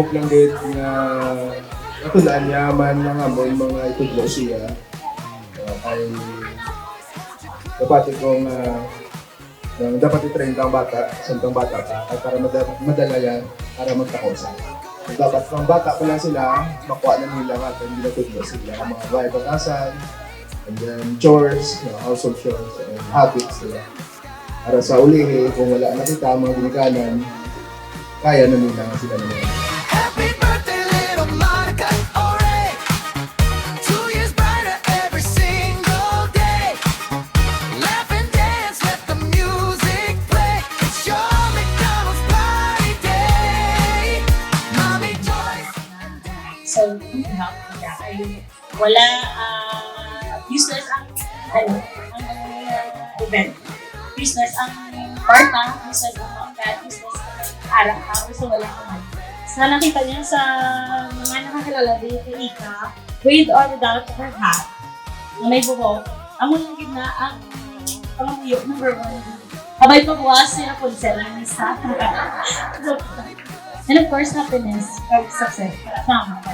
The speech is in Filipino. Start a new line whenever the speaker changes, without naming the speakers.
hope lang din nga natulaan niya man mga itudlo siya. Ay dapat kong dapat i-train kang bata, santang bata ka, ay para madala yan, para magtakosa. Dapat kung bata pa lang sila, makuha na nila at hindi natudlo sila. Ang mga bahay batasan, and then chores, household chores, and habits nila. Para sa ulihin, kung wala na kita, mga ginikanan, kaya na nila sila naman.
Happy birthday, little Monica. Alright. 2 years brighter every single day. Laugh and dance, let the music play. It's your McDonald's party day. Mommy Joyce and Daddy.
So, help nila ay wala useless ang event. Useless ang parta, useless ang pangkat, useless ang araw-araw, so wala naman. Sa nakita niya sa mga nakakilala din kay Ika, with or without her hat, na may buhok, amo lang gid na ang pangamuyo, number 1. Habay pa buwas sila po sila ng isa. And of course, happiness, success, tama.